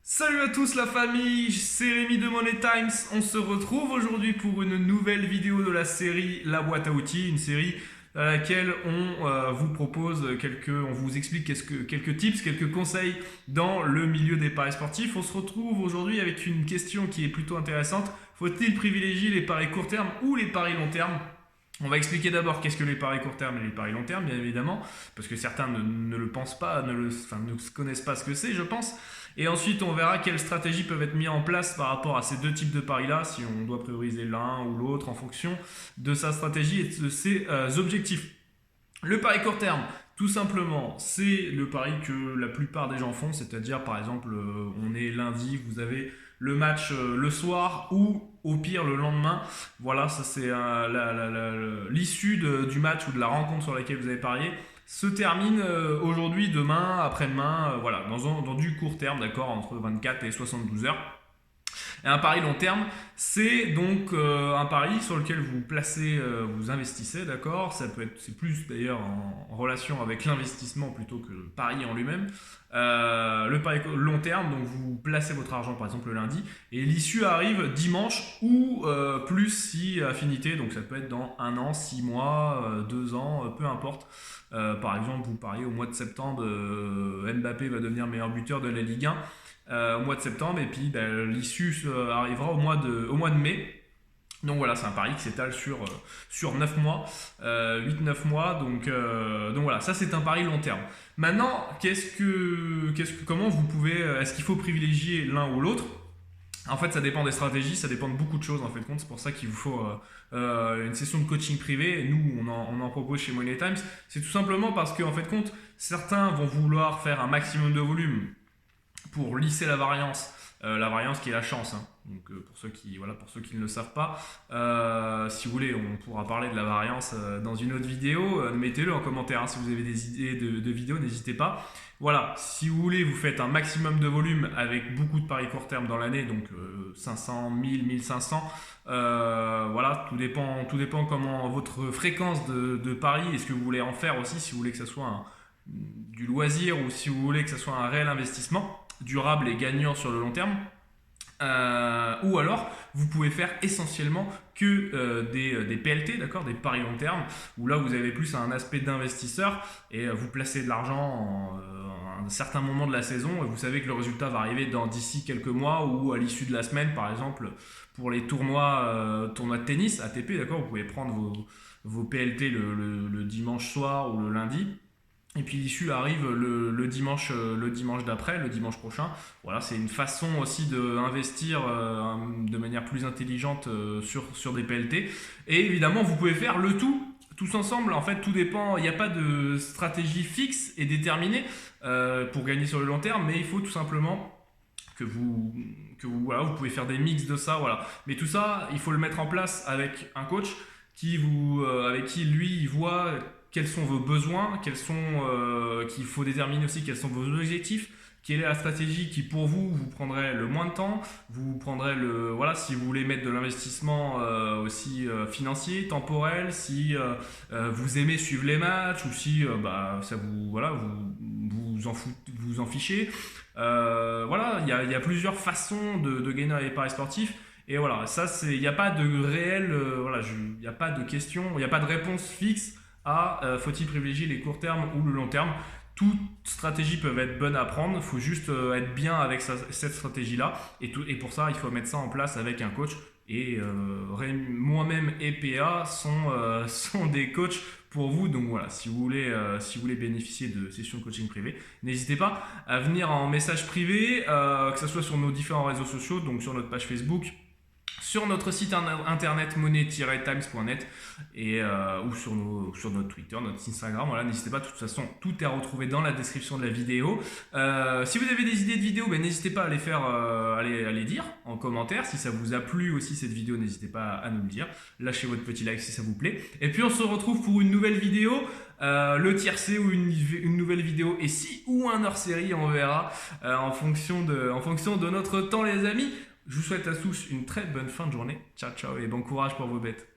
Salut à tous la famille, c'est Rémi de Money Times. On se retrouve aujourd'hui pour une nouvelle vidéo de la série La boîte à outils, une série dans laquelle on vous propose on vous explique quelques tips, quelques conseils dans le milieu des paris sportifs. On se retrouve aujourd'hui avec une question qui est plutôt intéressante. Faut-il privilégier les paris court terme ou les paris long terme? On va expliquer d'abord qu'est-ce que les paris court terme et les paris long terme, bien évidemment, parce que certains ne le pensent pas, ne connaissent pas ce que c'est, je pense. Et ensuite, on verra quelles stratégies peuvent être mises en place par rapport à ces deux types de paris-là, si on doit prioriser l'un ou l'autre en fonction de sa stratégie et de ses objectifs. Le pari court terme, tout simplement, c'est le pari que la plupart des gens font, c'est-à-dire par exemple, on est lundi, vous avez le match le soir ou au pire le lendemain. Voilà, ça c'est l'issue du match ou de la rencontre sur laquelle vous avez parié se termine aujourd'hui, demain, après-demain, voilà, dans du court terme, d'accord, entre 24 et 72 heures. Et un pari long terme, c'est donc un pari sur lequel vous placez, vous investissez, d'accord. C'est plus d'ailleurs en relation avec l'investissement plutôt que le pari en lui-même. Le pari long terme, donc vous placez votre argent par exemple le lundi et l'issue arrive dimanche ou plus si affinité, donc ça peut être dans 1 an, 6 mois, 2 ans, peu importe. Par exemple, vous pariez au mois de septembre, Mbappé va devenir meilleur buteur de la Ligue 1. Au mois de septembre et puis l'issue arrivera au mois de mai. Donc voilà, c'est un pari qui s'étale sur 9 mois, 8-9 mois, donc voilà, ça c'est un pari long terme. Maintenant, comment vous pouvez, est-ce qu'il faut privilégier l'un ou l'autre? En fait, ça dépend des stratégies, ça dépend de beaucoup de choses en fait compte. C'est pour ça qu'il vous faut une session de coaching privé. Et nous, on en propose chez Money Times. C'est tout simplement parce qu'en fait compte, certains vont vouloir faire un maximum de volume pour lisser la variance qui est la chance. Hein. Donc pour ceux qui ne le savent pas, si vous voulez, on pourra parler de la variance dans une autre vidéo. Mettez-le en commentaire hein, si vous avez des idées de vidéos, n'hésitez pas. Voilà, si vous voulez, vous faites un maximum de volume avec beaucoup de paris court terme dans l'année, donc 500, 1000, 1500. Voilà, tout dépend comment votre fréquence de paris, est-ce que vous voulez en faire aussi, si vous voulez que ça soit du loisir ou si vous voulez que ça soit un réel investissement durable et gagnant sur le long terme. Ou alors vous pouvez faire essentiellement que des PLT, d'accord, des paris long terme, où là vous avez plus un aspect d'investisseur et vous placez de l'argent à un certain moment de la saison et vous savez que le résultat va arriver d'ici quelques mois ou à l'issue de la semaine, par exemple pour les tournois de tennis ATP, d'accord, vous pouvez prendre vos PLT le dimanche soir ou le lundi. Et puis l'issue arrive le dimanche d'après, le dimanche prochain. Voilà, c'est une façon aussi d'investir de manière plus intelligente sur des PLT. Et évidemment, vous pouvez faire le tout, tous ensemble. En fait, tout dépend. Il n'y a pas de stratégie fixe et déterminée pour gagner sur le long terme, mais il faut tout simplement que vous pouvez faire des mix de ça. Voilà. Mais tout ça, il faut le mettre en place avec un coach avec qui lui, il voit quels sont vos besoins, qu'il faut déterminer aussi quels sont vos objectifs, quelle est la stratégie qui pour vous prendrait le moins de temps, vous prendrez si vous voulez mettre de l'investissement aussi financier, temporel, si vous aimez suivre les matchs ou si ça vous en fichez. Voilà, il y a plusieurs façons de gagner dans les paris sportifs. Et voilà, il n'y a pas de réel, il n'y a pas de question, il n'y a pas de réponse fixe à faut-il privilégier les courts termes ou le long terme. Toutes stratégies peuvent être bonnes à prendre, il faut juste être bien avec cette stratégie-là. Et pour ça, il faut mettre ça en place avec un coach. Et moi-même et PA sont des coachs pour vous. Donc voilà, si vous voulez bénéficier de sessions de coaching privé, n'hésitez pas à venir en message privé, que ce soit sur nos différents réseaux sociaux, donc sur notre page Facebook, sur notre site internet money-times.net ou sur notre Twitter, notre Instagram. Voilà, n'hésitez pas, de toute façon, tout est à retrouver dans la description de la vidéo. Si vous avez des idées de vidéos, n'hésitez pas à les dire en commentaire. Si ça vous a plu aussi cette vidéo, n'hésitez pas à nous le dire. Lâchez votre petit like si ça vous plaît. Et puis on se retrouve pour une nouvelle vidéo, le tiercé ou une nouvelle vidéo ou un hors-série, on verra en fonction de notre temps les amis. Je vous souhaite à tous une très bonne fin de journée. Ciao, ciao et bon courage pour vos bêtes.